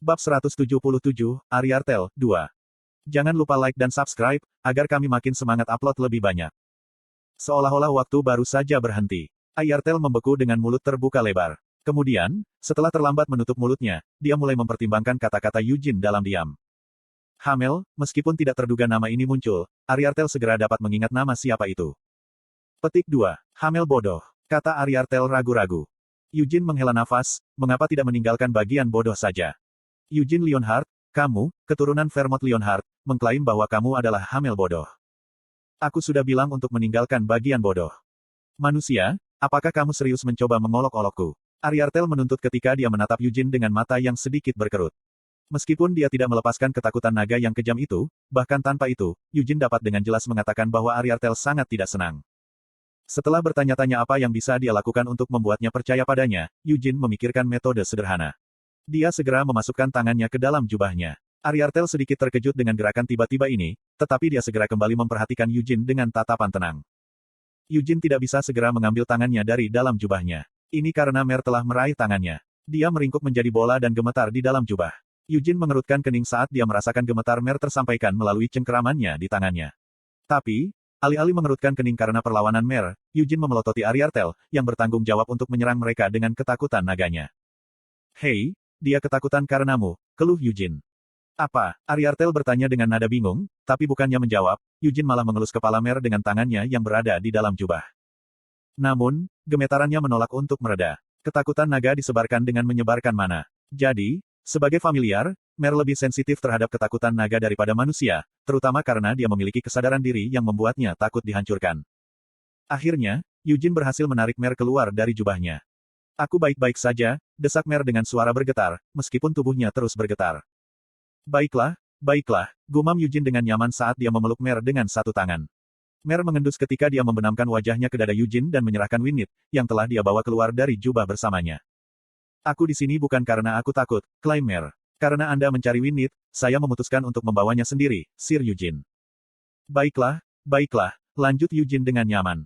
Bab 177, Ariartel, 2. Jangan lupa like dan subscribe, agar kami makin semangat upload lebih banyak. Seolah-olah waktu baru saja berhenti. Ariartel membeku dengan mulut terbuka lebar. Kemudian, setelah terlambat menutup mulutnya, dia mulai mempertimbangkan kata-kata Eugene dalam diam. Hamel, meskipun tidak terduga nama ini muncul, Ariartel segera dapat mengingat nama siapa itu. Petik 2. Hamel bodoh, kata Ariartel ragu-ragu. Eugene menghela nafas, mengapa tidak meninggalkan bagian bodoh saja? Eugene Lionheart, kamu, keturunan Vermont Lionheart, mengklaim bahwa kamu adalah Hamel bodoh. Aku sudah bilang untuk meninggalkan bagian bodoh. Manusia, apakah kamu serius mencoba mengolok-olokku? Ariartel menuntut ketika dia menatap Eugene dengan mata yang sedikit berkerut. Meskipun dia tidak melepaskan ketakutan naga yang kejam itu, bahkan tanpa itu, Eugene dapat dengan jelas mengatakan bahwa Ariartel sangat tidak senang. Setelah bertanya-tanya apa yang bisa dia lakukan untuk membuatnya percaya padanya, Eugene memikirkan metode sederhana. Dia segera memasukkan tangannya ke dalam jubahnya. Ariartel sedikit terkejut dengan gerakan tiba-tiba ini, tetapi dia segera kembali memperhatikan Eugene dengan tatapan tenang. Eugene tidak bisa segera mengambil tangannya dari dalam jubahnya. Ini karena Mer telah meraih tangannya. Dia meringkuk menjadi bola dan gemetar di dalam jubah. Eugene mengerutkan kening saat dia merasakan gemetar Mer tersampaikan melalui cengkeramannya di tangannya. Tapi, alih-alih mengerutkan kening karena perlawanan Mer, Eugene memelototi Ariartel, yang bertanggung jawab untuk menyerang mereka dengan ketakutan naganya. Hei, dia ketakutan karenamu, keluh Eugene. Apa? Ariartel bertanya dengan nada bingung, tapi bukannya menjawab, Eugene malah mengelus kepala Mer dengan tangannya yang berada di dalam jubah. Namun, gemetarannya menolak untuk mereda. Ketakutan naga disebarkan dengan menyebarkan mana. Jadi, sebagai familiar, Mer lebih sensitif terhadap ketakutan naga daripada manusia, terutama karena dia memiliki kesadaran diri yang membuatnya takut dihancurkan. Akhirnya, Eugene berhasil menarik Mer keluar dari jubahnya. Aku baik-baik saja, desak Mer dengan suara bergetar, meskipun tubuhnya terus bergetar. Baiklah, baiklah, gumam Eugene dengan nyaman saat dia memeluk Mer dengan satu tangan. Mer mengendus ketika dia membenamkan wajahnya ke dada Eugene dan menyerahkan Winnet, yang telah dia bawa keluar dari jubah bersamanya. Aku di sini bukan karena aku takut, klaim Mer. Karena Anda mencari Winnet, saya memutuskan untuk membawanya sendiri, Sir Eugene. Baiklah, baiklah, lanjut Eugene dengan nyaman.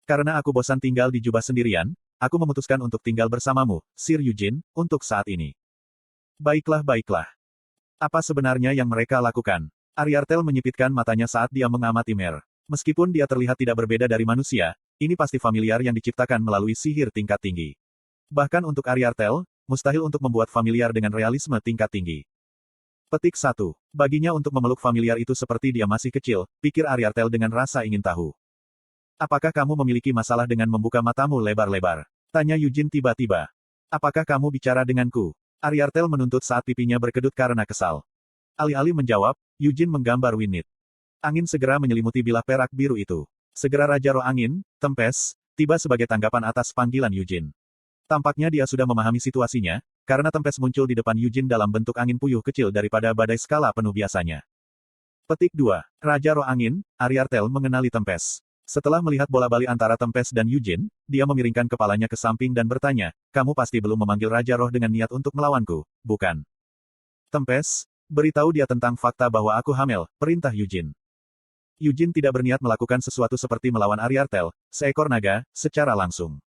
Karena aku bosan tinggal di jubah sendirian, aku memutuskan untuk tinggal bersamamu, Sir Eugene, untuk saat ini. Baiklah, baiklah. Apa sebenarnya yang mereka lakukan? Ariartel menyipitkan matanya saat dia mengamati Mer. Meskipun dia terlihat tidak berbeda dari manusia, ini pasti familiar yang diciptakan melalui sihir tingkat tinggi. Bahkan untuk Ariartel, mustahil untuk membuat familiar dengan realisme tingkat tinggi. Petik 1. Baginya untuk memeluk familiar itu seperti dia masih kecil, pikir Ariartel dengan rasa ingin tahu. Apakah kamu memiliki masalah dengan membuka matamu lebar-lebar? Tanya Eugene tiba-tiba. Apakah kamu bicara denganku? Ariartel menuntut saat pipinya berkedut karena kesal. Alih-alih menjawab, Eugene menggambar Winnet. Angin segera menyelimuti bilah perak biru itu. Segera Raja Roh Angin, Tempest, tiba sebagai tanggapan atas panggilan Eugene. Tampaknya dia sudah memahami situasinya, karena Tempest muncul di depan Eugene dalam bentuk angin puyuh kecil daripada badai skala penuh biasanya. Petik 2. Raja Roh Angin, Ariartel mengenali Tempest. Setelah melihat bola bali antara Tempest dan Eugene, dia memiringkan kepalanya ke samping dan bertanya, kamu pasti belum memanggil Raja Roh dengan niat untuk melawanku, bukan? Tempest, beritahu dia tentang fakta bahwa aku hamil, perintah Eugene. Eugene tidak berniat melakukan sesuatu seperti melawan Ariartel, seekor naga, secara langsung.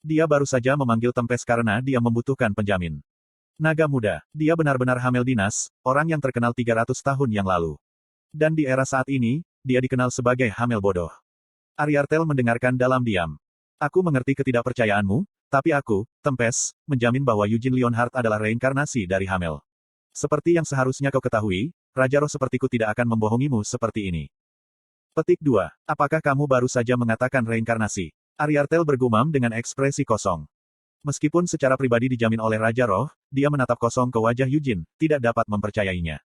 Dia baru saja memanggil Tempest karena dia membutuhkan penjamin. Naga muda, dia benar-benar Hamel Dinas, orang yang terkenal 300 tahun yang lalu. Dan di era saat ini, dia dikenal sebagai Hamel bodoh. Ariartel mendengarkan dalam diam. Aku mengerti ketidakpercayaanmu, tapi aku, Tempest, menjamin bahwa Eugene Lionheart adalah reinkarnasi dari Hamel. Seperti yang seharusnya kau ketahui, Raja Roh sepertiku tidak akan membohongimu seperti ini. Petik 2. Apakah kamu baru saja mengatakan reinkarnasi? Ariartel bergumam dengan ekspresi kosong. Meskipun secara pribadi dijamin oleh Raja Roh, dia menatap kosong ke wajah Eugene, tidak dapat mempercayainya.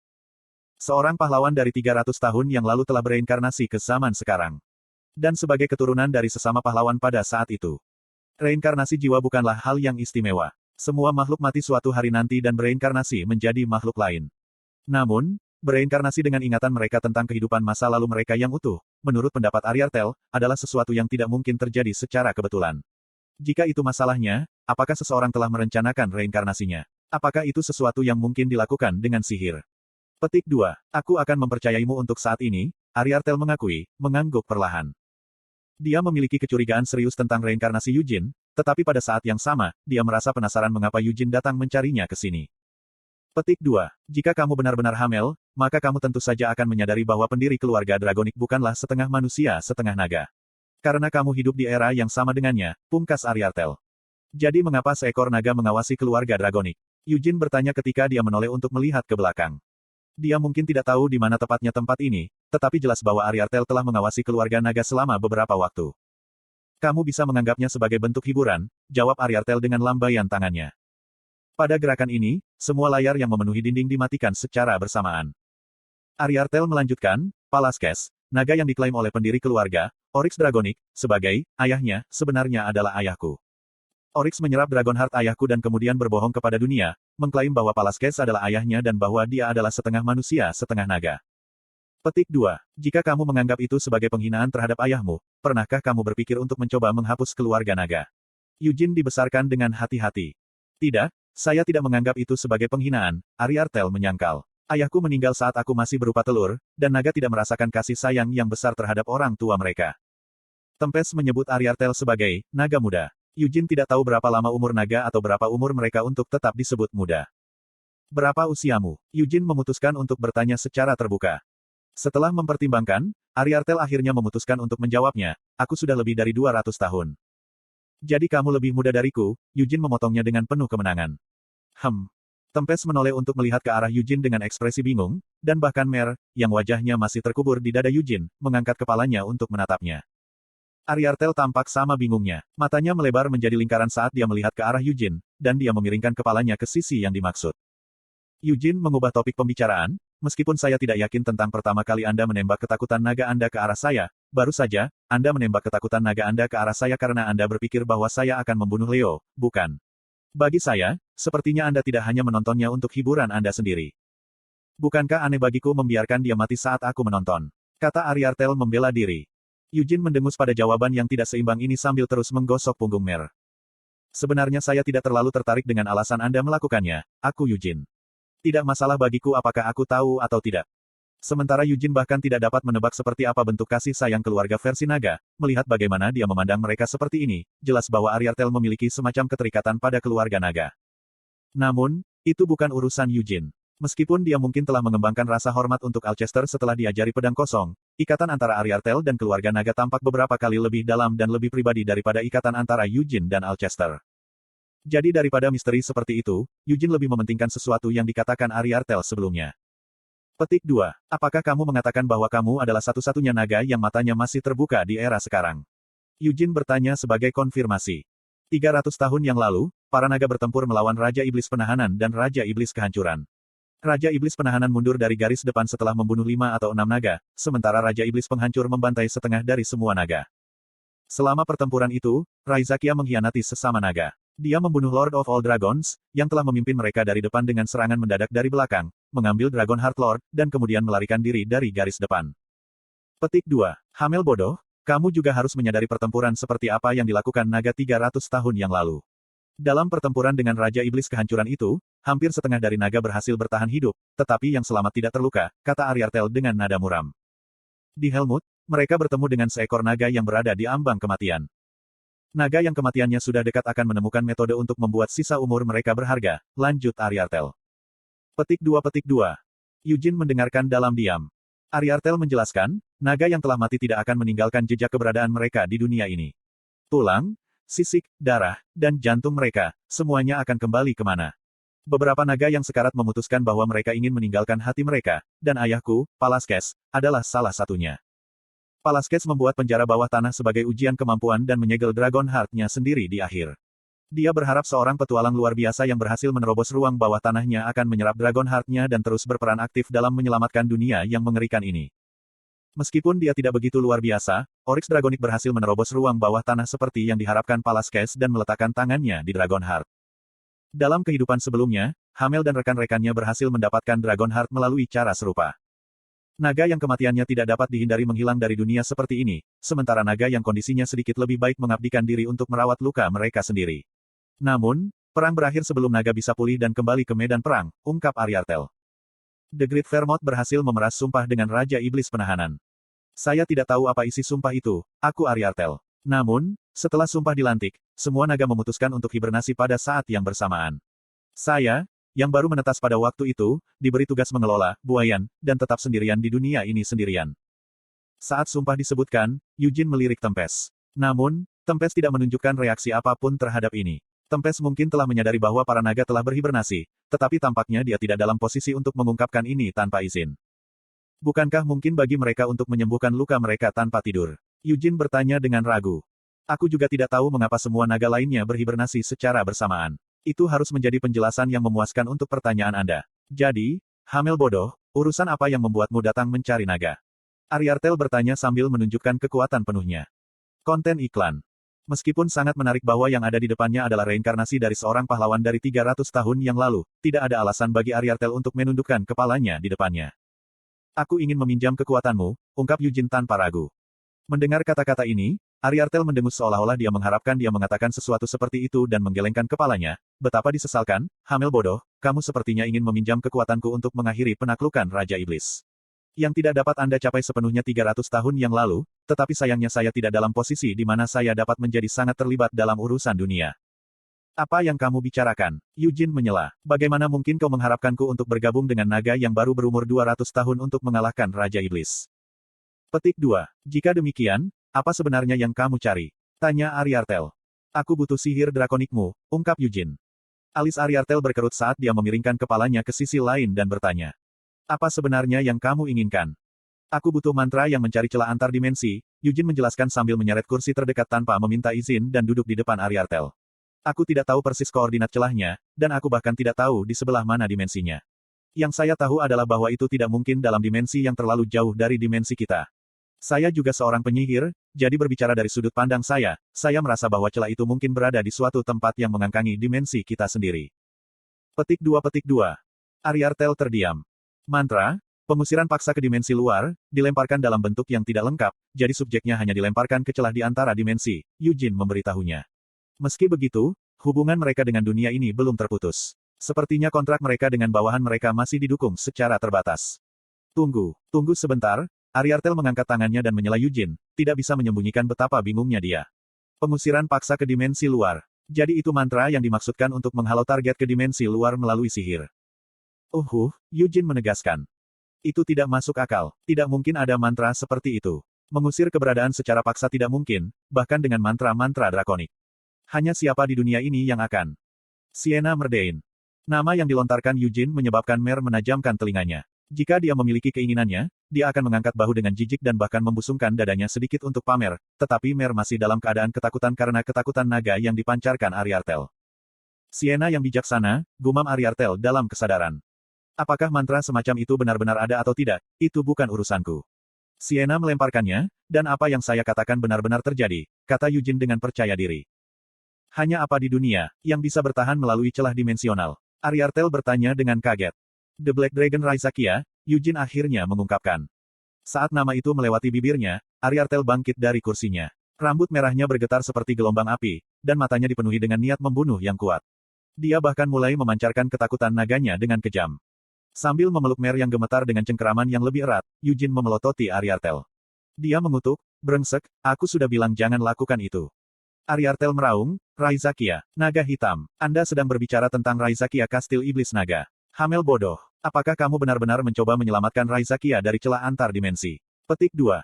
Seorang pahlawan dari 300 tahun yang lalu telah bereinkarnasi ke zaman sekarang. Dan sebagai keturunan dari sesama pahlawan pada saat itu. Reinkarnasi jiwa bukanlah hal yang istimewa. Semua makhluk mati suatu hari nanti dan bereinkarnasi menjadi makhluk lain. Namun, bereinkarnasi dengan ingatan mereka tentang kehidupan masa lalu mereka yang utuh, menurut pendapat Ariartel, adalah sesuatu yang tidak mungkin terjadi secara kebetulan. Jika itu masalahnya, apakah seseorang telah merencanakan reinkarnasinya? Apakah itu sesuatu yang mungkin dilakukan dengan sihir? Petik 2. Aku akan mempercayaimu untuk saat ini, Ariartel mengakui, mengangguk perlahan. Dia memiliki kecurigaan serius tentang reinkarnasi Eugene, tetapi pada saat yang sama, dia merasa penasaran mengapa Eugene datang mencarinya ke sini. Petik 2. Jika kamu benar-benar hamil, maka kamu tentu saja akan menyadari bahwa pendiri keluarga Dragonik bukanlah setengah manusia setengah naga. Karena kamu hidup di era yang sama dengannya, pungkas Ariartel. Jadi mengapa seekor naga mengawasi keluarga Dragonik? Eugene bertanya ketika dia menoleh untuk melihat ke belakang. Dia mungkin tidak tahu di mana tepatnya tempat ini, tetapi jelas bahwa Ariartel telah mengawasi keluarga naga selama beberapa waktu. Kamu bisa menganggapnya sebagai bentuk hiburan, jawab Ariartel dengan lambaian tangannya. Pada gerakan ini, semua layar yang memenuhi dinding dimatikan secara bersamaan. Ariartel melanjutkan, Palaskes, naga yang diklaim oleh pendiri keluarga, Oryx Dragonik, sebagai ayahnya, sebenarnya adalah ayahku. Oryx menyerap Dragon Heart ayahku dan kemudian berbohong kepada dunia, mengklaim bahwa Palaskes adalah ayahnya dan bahwa dia adalah setengah manusia setengah naga. Petik 2. Jika kamu menganggap itu sebagai penghinaan terhadap ayahmu, pernahkah kamu berpikir untuk mencoba menghapus keluarga naga? Eugene dibesarkan dengan hati-hati. Tidak, saya tidak menganggap itu sebagai penghinaan, Ariartel menyangkal. Ayahku meninggal saat aku masih berupa telur, dan naga tidak merasakan kasih sayang yang besar terhadap orang tua mereka. Tempest menyebut Ariartel sebagai naga muda. Eugene tidak tahu berapa lama umur naga atau berapa umur mereka untuk tetap disebut muda. Berapa usiamu? Eugene memutuskan untuk bertanya secara terbuka. Setelah mempertimbangkan, Ariartel akhirnya memutuskan untuk menjawabnya, aku sudah lebih dari 200 tahun. Jadi kamu lebih muda dariku, Eugene memotongnya dengan penuh kemenangan. Tempest menoleh untuk melihat ke arah Eugene dengan ekspresi bingung, dan bahkan Mer, yang wajahnya masih terkubur di dada Eugene, mengangkat kepalanya untuk menatapnya. Ariartel tampak sama bingungnya. Matanya melebar menjadi lingkaran saat dia melihat ke arah Eugene, dan dia memiringkan kepalanya ke sisi yang dimaksud. Eugene mengubah topik pembicaraan, meskipun saya tidak yakin tentang pertama kali Anda menembak ketakutan naga Anda ke arah saya, baru saja, Anda menembak ketakutan naga Anda ke arah saya karena Anda berpikir bahwa saya akan membunuh Leo, bukan? Bagi saya, sepertinya Anda tidak hanya menontonnya untuk hiburan Anda sendiri. Bukankah aneh bagiku membiarkan dia mati saat aku menonton? Kata Ariartel membela diri. Eugene mendengus pada jawaban yang tidak seimbang ini sambil terus menggosok punggung Mer. Sebenarnya saya tidak terlalu tertarik dengan alasan Anda melakukannya, aku Eugene. Tidak masalah bagiku apakah aku tahu atau tidak. Sementara Eugene bahkan tidak dapat menebak seperti apa bentuk kasih sayang keluarga versi naga, melihat bagaimana dia memandang mereka seperti ini, jelas bahwa Ariartel memiliki semacam keterikatan pada keluarga naga. Namun, itu bukan urusan Eugene. Meskipun dia mungkin telah mengembangkan rasa hormat untuk Alcester setelah diajari pedang kosong, ikatan antara Ariartel dan keluarga naga tampak beberapa kali lebih dalam dan lebih pribadi daripada ikatan antara Eugene dan Alcester. Jadi daripada misteri seperti itu, Eugene lebih mementingkan sesuatu yang dikatakan Ariartel sebelumnya. Petik 2. Apakah kamu mengatakan bahwa kamu adalah satu-satunya naga yang matanya masih terbuka di era sekarang? Eugene bertanya sebagai konfirmasi. 300 tahun yang lalu, para naga bertempur melawan Raja Iblis Penahanan dan Raja Iblis Kehancuran. Raja Iblis Penahanan mundur dari garis depan setelah membunuh 5 atau 6 naga, sementara Raja Iblis Penghancur membantai setengah dari semua naga. Selama pertempuran itu, Raizakia mengkhianati sesama naga. Dia membunuh Lord of All Dragons, yang telah memimpin mereka dari depan dengan serangan mendadak dari belakang, mengambil Dragon Heart Lord, dan kemudian melarikan diri dari garis depan. Petik 2. Hamil bodoh, kamu juga harus menyadari pertempuran seperti apa yang dilakukan naga 300 tahun yang lalu. Dalam pertempuran dengan Raja Iblis Kehancuran itu, hampir setengah dari naga berhasil bertahan hidup, tetapi yang selamat tidak terluka, kata Ariartel dengan nada muram. Di Helmut, mereka bertemu dengan seekor naga yang berada di ambang kematian. Naga yang kematiannya sudah dekat akan menemukan metode untuk membuat sisa umur mereka berharga, lanjut Ariartel. Petik 2. Eugene mendengarkan dalam diam. Ariartel menjelaskan, naga yang telah mati tidak akan meninggalkan jejak keberadaan mereka di dunia ini. Tulang, sisik, darah, dan jantung mereka, semuanya akan kembali kemana. Beberapa naga yang sekarat memutuskan bahwa mereka ingin meninggalkan hati mereka, dan ayahku, Palaskes, adalah salah satunya. Palaskes membuat penjara bawah tanah sebagai ujian kemampuan dan menyegel Dragon Heart-nya sendiri di akhir. Dia berharap seorang petualang luar biasa yang berhasil menerobos ruang bawah tanahnya akan menyerap Dragon Heart-nya dan terus berperan aktif dalam menyelamatkan dunia yang mengerikan ini. Meskipun dia tidak begitu luar biasa, Oryx Dragonik berhasil menerobos ruang bawah tanah seperti yang diharapkan Palaskes dan meletakkan tangannya di Dragon Heart. Dalam kehidupan sebelumnya, Hamel dan rekan-rekannya berhasil mendapatkan Dragon Heart melalui cara serupa. Naga yang kematiannya tidak dapat dihindari menghilang dari dunia seperti ini, sementara naga yang kondisinya sedikit lebih baik mengabdikan diri untuk merawat luka mereka sendiri. Namun, perang berakhir sebelum naga bisa pulih dan kembali ke medan perang, ungkap Ariartel. The Great Vermouth berhasil memeras sumpah dengan Raja Iblis Penahanan. Saya tidak tahu apa isi sumpah itu, aku Ariartel. Namun, setelah sumpah dilantik, semua naga memutuskan untuk hibernasi pada saat yang bersamaan. Saya, yang baru menetas pada waktu itu, diberi tugas mengelola buayan, dan tetap sendirian di dunia ini sendirian. Saat sumpah disebutkan, Eugene melirik Tempest. Namun, Tempest tidak menunjukkan reaksi apapun terhadap ini. Tempest mungkin telah menyadari bahwa para naga telah berhibernasi, tetapi tampaknya dia tidak dalam posisi untuk mengungkapkan ini tanpa izin. Bukankah mungkin bagi mereka untuk menyembuhkan luka mereka tanpa tidur? Eugene bertanya dengan ragu. Aku juga tidak tahu mengapa semua naga lainnya berhibernasi secara bersamaan. Itu harus menjadi penjelasan yang memuaskan untuk pertanyaan Anda. Jadi, Hamil bodoh, urusan apa yang membuatmu datang mencari naga? Ariartel bertanya sambil menunjukkan kekuatan penuhnya. Konten iklan. Meskipun sangat menarik bahwa yang ada di depannya adalah reinkarnasi dari seorang pahlawan dari 300 tahun yang lalu, tidak ada alasan bagi Ariartel untuk menundukkan kepalanya di depannya. Aku ingin meminjam kekuatanmu, ungkap Eugene tanpa ragu. Mendengar kata-kata ini, Ariartel mendengus seolah-olah dia mengharapkan dia mengatakan sesuatu seperti itu dan menggelengkan kepalanya. Betapa disesalkan, Hamil bodoh, kamu sepertinya ingin meminjam kekuatanku untuk mengakhiri penaklukan Raja Iblis. Yang tidak dapat Anda capai sepenuhnya 300 tahun yang lalu, tetapi sayangnya saya tidak dalam posisi di mana saya dapat menjadi sangat terlibat dalam urusan dunia. Apa yang kamu bicarakan? Eugene menyela. Bagaimana mungkin kau mengharapkanku untuk bergabung dengan naga yang baru berumur 200 tahun untuk mengalahkan Raja Iblis? Petik 2. Jika demikian, apa sebenarnya yang kamu cari? Tanya Ariartel. Aku butuh sihir drakonikmu, ungkap Eugene. Alis Ariartel berkerut saat dia memiringkan kepalanya ke sisi lain dan bertanya. Apa sebenarnya yang kamu inginkan? Aku butuh mantra yang mencari celah antar dimensi, Eugene menjelaskan sambil menyeret kursi terdekat tanpa meminta izin dan duduk di depan Ariartel. Aku tidak tahu persis koordinat celahnya, dan aku bahkan tidak tahu di sebelah mana dimensinya. Yang saya tahu adalah bahwa itu tidak mungkin dalam dimensi yang terlalu jauh dari dimensi kita. Saya juga seorang penyihir, jadi berbicara dari sudut pandang saya merasa bahwa celah itu mungkin berada di suatu tempat yang mengangkangi dimensi kita sendiri. Petik 2. Ariartel terdiam. Mantra, pengusiran paksa ke dimensi luar, dilemparkan dalam bentuk yang tidak lengkap, jadi subjeknya hanya dilemparkan ke celah di antara dimensi, Eugene memberitahunya. Meski begitu, hubungan mereka dengan dunia ini belum terputus. Sepertinya kontrak mereka dengan bawahan mereka masih didukung secara terbatas. Tunggu sebentar. Ariartel mengangkat tangannya dan menyela Eugene, tidak bisa menyembunyikan betapa bingungnya dia. Pengusiran paksa ke dimensi luar. Jadi itu mantra yang dimaksudkan untuk menghalau target ke dimensi luar melalui sihir. Eugene menegaskan. Itu tidak masuk akal. Tidak mungkin ada mantra seperti itu. Mengusir keberadaan secara paksa tidak mungkin, bahkan dengan mantra-mantra drakonik. Hanya siapa di dunia ini yang akan? Sienna Myrdain. Nama yang dilontarkan Eugene menyebabkan Mer menajamkan telinganya. Jika dia memiliki keinginannya, dia akan mengangkat bahu dengan jijik dan bahkan membusungkan dadanya sedikit untuk pamer, tetapi Mer masih dalam keadaan ketakutan karena ketakutan naga yang dipancarkan Ariartel. Sienna yang bijaksana, gumam Ariartel dalam kesadaran. Apakah mantra semacam itu benar-benar ada atau tidak, itu bukan urusanku. Sienna melemparkannya, dan apa yang saya katakan benar-benar terjadi, kata Eugene dengan percaya diri. Hanya apa di dunia, yang bisa bertahan melalui celah dimensional? Ariartel bertanya dengan kaget. The Black Dragon Raizakia, Eugene akhirnya mengungkapkan. Saat nama itu melewati bibirnya, Ariartel bangkit dari kursinya. Rambut merahnya bergetar seperti gelombang api, dan matanya dipenuhi dengan niat membunuh yang kuat. Dia bahkan mulai memancarkan ketakutan naganya dengan kejam. Sambil memeluk Mer yang gemetar dengan cengkeraman yang lebih erat, Eugene memelototi Ariartel. Dia mengutuk, brengsek, aku sudah bilang jangan lakukan itu. Ariartel meraung, Raizakia, naga hitam, Anda sedang berbicara tentang Raizakia Kastil Iblis Naga. Hamil bodoh, apakah kamu benar-benar mencoba menyelamatkan Raizakia dari celah antar dimensi? Petik 2.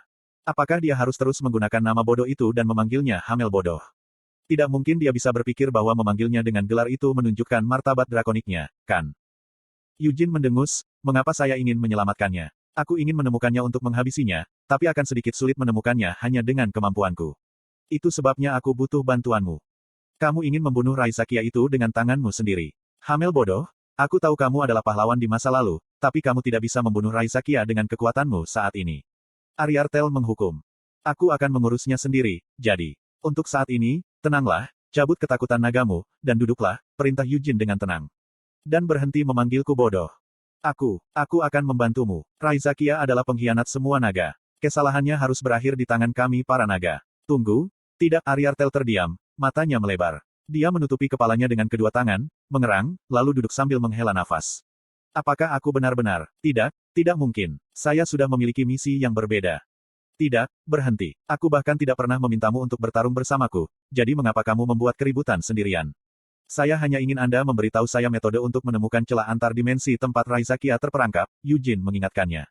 Apakah dia harus terus menggunakan nama bodoh itu dan memanggilnya Hamil bodoh? Tidak mungkin dia bisa berpikir bahwa memanggilnya dengan gelar itu menunjukkan martabat drakoniknya, kan? Eugene mendengus, mengapa saya ingin menyelamatkannya? Aku ingin menemukannya untuk menghabisinya, tapi akan sedikit sulit menemukannya hanya dengan kemampuanku. Itu sebabnya aku butuh bantuanmu. Kamu ingin membunuh Raizakia itu dengan tanganmu sendiri. Hamil bodoh, aku tahu kamu adalah pahlawan di masa lalu, tapi kamu tidak bisa membunuh Raizakia dengan kekuatanmu saat ini. Ariartel menghukum. Aku akan mengurusnya sendiri, jadi. Untuk saat ini, tenanglah, cabut ketakutan nagamu, dan duduklah, perintah Eugene dengan tenang. Dan berhenti memanggilku bodoh. Aku akan membantumu. Raizakia adalah pengkhianat semua naga. Kesalahannya harus berakhir di tangan kami para naga. Tunggu, tidak, Ariartel terdiam, matanya melebar. Dia menutupi kepalanya dengan kedua tangan, mengerang, lalu duduk sambil menghela nafas. Apakah aku benar-benar? Tidak mungkin. Saya sudah memiliki misi yang berbeda. Tidak, berhenti. Aku bahkan tidak pernah memintamu untuk bertarung bersamaku, jadi mengapa kamu membuat keributan sendirian? Saya hanya ingin Anda memberitahu saya metode untuk menemukan celah antar dimensi tempat Raizakia terperangkap, Eugene mengingatkannya.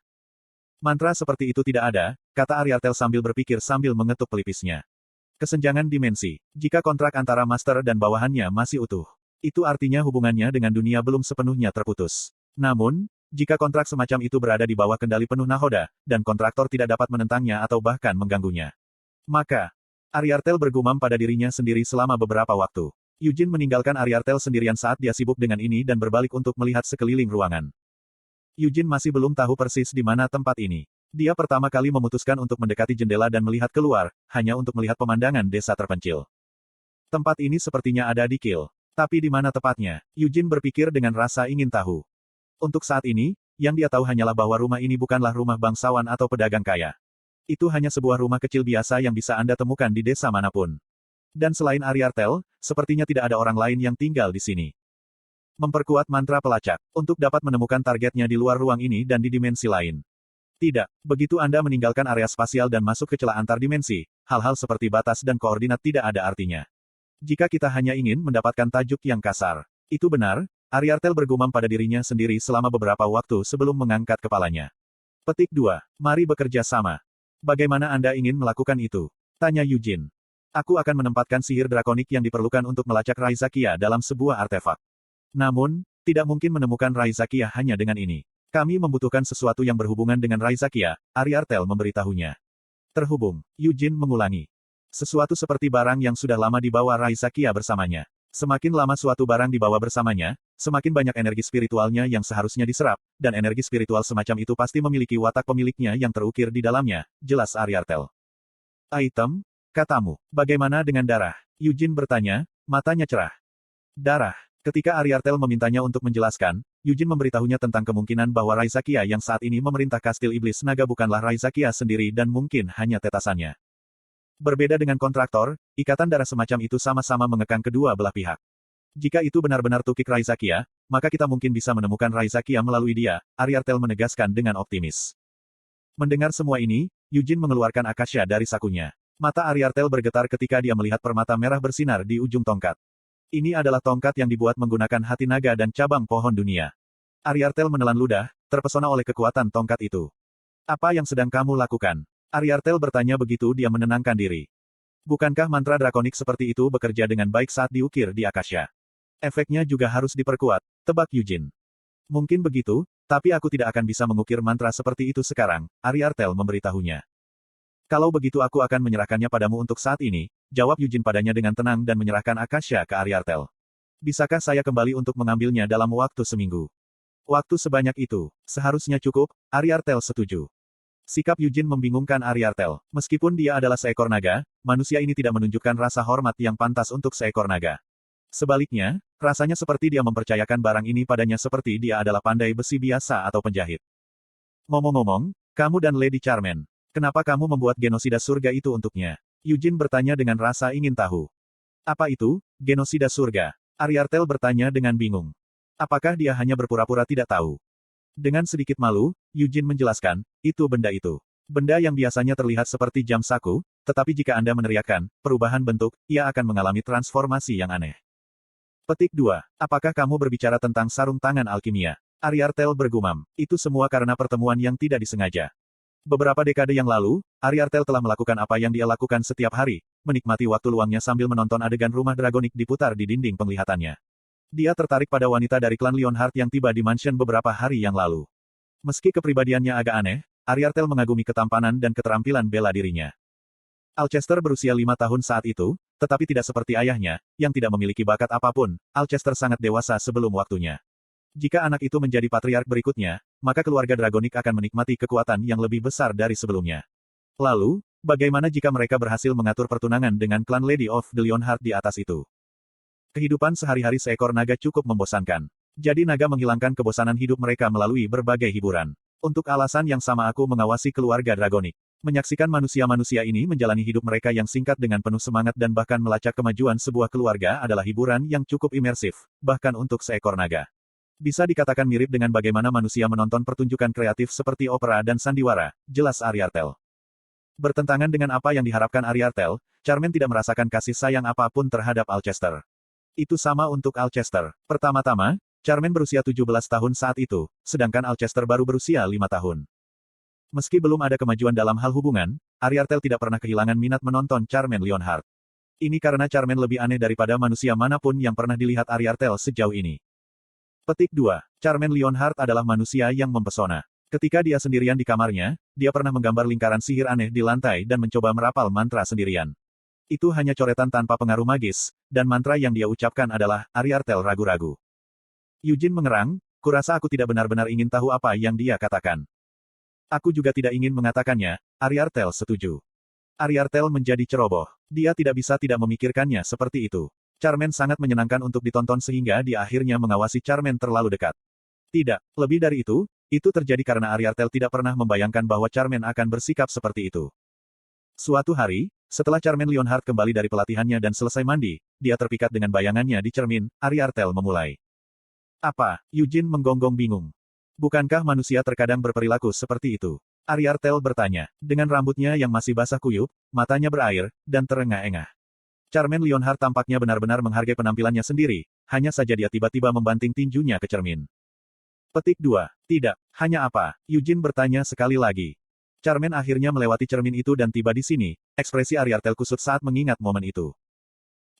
Mantra seperti itu tidak ada, kata Ariartel sambil berpikir sambil mengetuk pelipisnya. Kesenjangan dimensi. Jika kontrak antara master dan bawahannya masih utuh, itu artinya hubungannya dengan dunia belum sepenuhnya terputus. Namun, jika kontrak semacam itu berada di bawah kendali penuh nahoda, dan kontraktor tidak dapat menentangnya atau bahkan mengganggunya, maka, Ariartel bergumam pada dirinya sendiri selama beberapa waktu. Eugene meninggalkan Ariartel sendirian saat dia sibuk dengan ini dan berbalik untuk melihat sekeliling ruangan. Eugene masih belum tahu persis di mana tempat ini. Dia pertama kali memutuskan untuk mendekati jendela dan melihat keluar, hanya untuk melihat pemandangan desa terpencil. Tempat ini sepertinya ada di Kiel. Tapi di mana tepatnya? Eugene berpikir dengan rasa ingin tahu. Untuk saat ini, yang dia tahu hanyalah bahwa rumah ini bukanlah rumah bangsawan atau pedagang kaya. Itu hanya sebuah rumah kecil biasa yang bisa Anda temukan di desa manapun. Dan selain Ariartel, sepertinya tidak ada orang lain yang tinggal di sini. Memperkuat mantra pelacak, untuk dapat menemukan targetnya di luar ruang ini dan di dimensi lain. Tidak, begitu Anda meninggalkan area spasial dan masuk ke celah antar dimensi, hal-hal seperti batas dan koordinat tidak ada artinya. Jika kita hanya ingin mendapatkan tajuk yang kasar. Itu benar, Ariartel bergumam pada dirinya sendiri selama beberapa waktu sebelum mengangkat kepalanya. Petik 2. Mari bekerja sama. Bagaimana Anda ingin melakukan itu? Tanya Eugene. Aku akan menempatkan sihir drakonik yang diperlukan untuk melacak Raizakia dalam sebuah artefak. Namun, tidak mungkin menemukan Raizakia hanya dengan ini. Kami membutuhkan sesuatu yang berhubungan dengan Raizakia, Ariartel memberitahunya. Terhubung, Eugene mengulangi. Sesuatu seperti barang yang sudah lama dibawa Raizakia bersamanya. Semakin lama suatu barang dibawa bersamanya, semakin banyak energi spiritualnya yang seharusnya diserap, dan energi spiritual semacam itu pasti memiliki watak pemiliknya yang terukir di dalamnya, jelas Ariartel. Item? Katamu, bagaimana dengan darah? Eugene bertanya, matanya cerah. Darah. Ketika Ariartel memintanya untuk menjelaskan, Eugene memberitahunya tentang kemungkinan bahwa Raizakia yang saat ini memerintah kastil iblis naga bukanlah Raizakia sendiri dan mungkin hanya tetasannya. Berbeda dengan kontraktor, ikatan darah semacam itu sama-sama mengekang kedua belah pihak. Jika itu benar-benar tukik Raizakia, maka kita mungkin bisa menemukan Raizakia melalui dia, Ariartel menegaskan dengan optimis. Mendengar semua ini, Eugene mengeluarkan akasha dari sakunya. Mata Ariartel bergetar ketika dia melihat permata merah bersinar di ujung tongkat. Ini adalah tongkat yang dibuat menggunakan hati naga dan cabang pohon dunia. Ariartel menelan ludah, terpesona oleh kekuatan tongkat itu. Apa yang sedang kamu lakukan? Ariartel bertanya begitu dia menenangkan diri. Bukankah mantra drakonik seperti itu bekerja dengan baik saat diukir di akasha? Efeknya juga harus diperkuat, tebak Eugene. Mungkin begitu, tapi aku tidak akan bisa mengukir mantra seperti itu sekarang, Ariartel memberitahunya. Kalau begitu aku akan menyerahkannya padamu untuk saat ini, jawab Eugene padanya dengan tenang dan menyerahkan akasha ke Ariartel. Bisakah saya kembali untuk mengambilnya dalam waktu seminggu? Waktu sebanyak itu, seharusnya cukup, Ariartel setuju. Sikap Eugene membingungkan Ariartel. Meskipun dia adalah seekor naga, manusia ini tidak menunjukkan rasa hormat yang pantas untuk seekor naga. Sebaliknya, rasanya seperti dia mempercayakan barang ini padanya seperti dia adalah pandai besi biasa atau penjahit. Ngomong-ngomong, kamu dan Lady Charmaine, kenapa kamu membuat genosida surga itu untuknya? Eugene bertanya dengan rasa ingin tahu. Apa itu, genosida surga? Ariartel bertanya dengan bingung. Apakah dia hanya berpura-pura tidak tahu? Dengan sedikit malu, Eugene menjelaskan, itu benda itu. Benda yang biasanya terlihat seperti jam saku, tetapi jika Anda meneriakkan, perubahan bentuk, ia akan mengalami transformasi yang aneh. Petik 2. Apakah kamu berbicara tentang sarung tangan alkimia? Ariartel bergumam. Itu semua karena pertemuan yang tidak disengaja. Beberapa dekade yang lalu, Ariartel telah melakukan apa yang dia lakukan setiap hari, menikmati waktu luangnya sambil menonton adegan rumah dragonik diputar di dinding penglihatannya. Dia tertarik pada wanita dari klan Lionheart yang tiba di mansion beberapa hari yang lalu. Meski kepribadiannya agak aneh, Ariartel mengagumi ketampanan dan keterampilan bela dirinya. Alcester berusia 5 tahun saat itu, tetapi tidak seperti ayahnya, yang tidak memiliki bakat apapun. Alcester sangat dewasa sebelum waktunya. Jika anak itu menjadi patriark berikutnya, maka keluarga dragonik akan menikmati kekuatan yang lebih besar dari sebelumnya. Lalu, bagaimana jika mereka berhasil mengatur pertunangan dengan klan Lady of the Lionheart di atas itu? Kehidupan sehari-hari seekor naga cukup membosankan. Jadi naga menghilangkan kebosanan hidup mereka melalui berbagai hiburan. Untuk alasan yang sama aku mengawasi keluarga dragonik. Menyaksikan manusia-manusia ini menjalani hidup mereka yang singkat dengan penuh semangat dan bahkan melacak kemajuan sebuah keluarga adalah hiburan yang cukup imersif, bahkan untuk seekor naga. Bisa dikatakan mirip dengan bagaimana manusia menonton pertunjukan kreatif seperti opera dan sandiwara, jelas Ariartel. Bertentangan dengan apa yang diharapkan Ariartel, Charmaine tidak merasakan kasih sayang apapun terhadap Alcester. Itu sama untuk Alcester. Pertama-tama, Charmaine berusia 17 tahun saat itu, sedangkan Alcester baru berusia 5 tahun. Meski belum ada kemajuan dalam hal hubungan, Ariartel tidak pernah kehilangan minat menonton Charmaine Lionheart. Ini karena Charmaine lebih aneh daripada manusia manapun yang pernah dilihat Ariartel sejauh ini. Petik 2. Charmaine Lionheart adalah manusia yang mempesona. Ketika dia sendirian di kamarnya, dia pernah menggambar lingkaran sihir aneh di lantai dan mencoba merapal mantra sendirian. Itu hanya coretan tanpa pengaruh magis, dan mantra yang dia ucapkan adalah, Ariartel ragu-ragu. Eugene mengerang, kurasa aku tidak benar-benar ingin tahu apa yang dia katakan. Aku juga tidak ingin mengatakannya, Ariartel setuju. Ariartel menjadi ceroboh. Dia tidak bisa tidak memikirkannya seperti itu. Charmaine sangat menyenangkan untuk ditonton sehingga dia akhirnya mengawasi Charmaine terlalu dekat. Tidak, lebih dari itu terjadi karena Ariartel tidak pernah membayangkan bahwa Charmaine akan bersikap seperti itu. Suatu hari, setelah Charmaine Lionheart kembali dari pelatihannya dan selesai mandi, dia terpikat dengan bayangannya di cermin. Ariartel memulai. Apa? Eugene menggonggong bingung. Bukankah manusia terkadang berperilaku seperti itu? Ariartel bertanya, dengan rambutnya yang masih basah kuyup, matanya berair, dan terengah-engah. Charmaine Lionheart tampaknya benar-benar menghargai penampilannya sendiri, hanya saja dia tiba-tiba membanting tinjunya ke cermin. Petik 2. Tidak, hanya apa? Eugene bertanya sekali lagi. Charmaine akhirnya melewati cermin itu dan tiba di sini, ekspresi Ariartel kusut saat mengingat momen itu.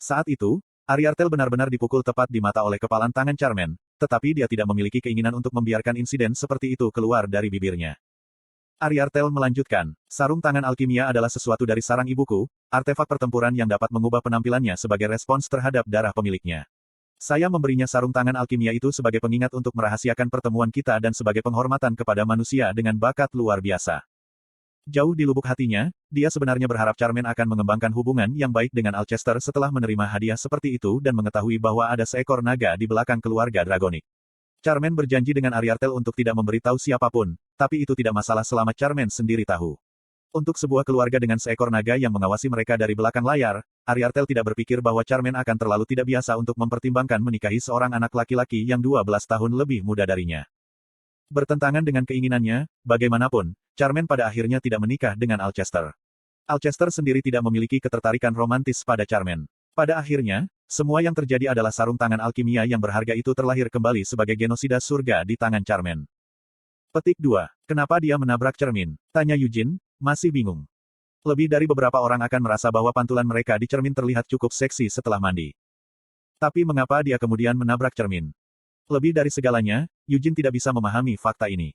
Saat itu, Ariartel benar-benar dipukul tepat di mata oleh kepalan tangan Charmaine, tetapi dia tidak memiliki keinginan untuk membiarkan insiden seperti itu keluar dari bibirnya. Ariartel melanjutkan, sarung tangan alkimia adalah sesuatu dari sarang ibuku, artefak pertempuran yang dapat mengubah penampilannya sebagai respons terhadap darah pemiliknya. Saya memberinya sarung tangan alkimia itu sebagai pengingat untuk merahasiakan pertemuan kita dan sebagai penghormatan kepada manusia dengan bakat luar biasa. Jauh di lubuk hatinya, dia sebenarnya berharap Charmaine akan mengembangkan hubungan yang baik dengan Alcester setelah menerima hadiah seperti itu dan mengetahui bahwa ada seekor naga di belakang keluarga Dragonic. Charmaine berjanji dengan Ariartel untuk tidak memberitahu siapapun, tapi itu tidak masalah selama Charmaine sendiri tahu. Untuk sebuah keluarga dengan seekor naga yang mengawasi mereka dari belakang layar, Ariartel tidak berpikir bahwa Charmaine akan terlalu tidak biasa untuk mempertimbangkan menikahi seorang anak laki-laki yang 12 tahun lebih muda darinya. Bertentangan dengan keinginannya, bagaimanapun, Charmaine pada akhirnya tidak menikah dengan Alcester. Alcester sendiri tidak memiliki ketertarikan romantis pada Charmaine. Pada akhirnya, semua yang terjadi adalah sarung tangan alkimia yang berharga itu terlahir kembali sebagai genosida surga di tangan Charmaine. Petik 2. Kenapa dia menabrak cermin? Tanya Eugene, masih bingung. Lebih dari beberapa orang akan merasa bahwa pantulan mereka di cermin terlihat cukup seksi setelah mandi. Tapi mengapa dia kemudian menabrak cermin? Lebih dari segalanya, Eugene tidak bisa memahami fakta ini.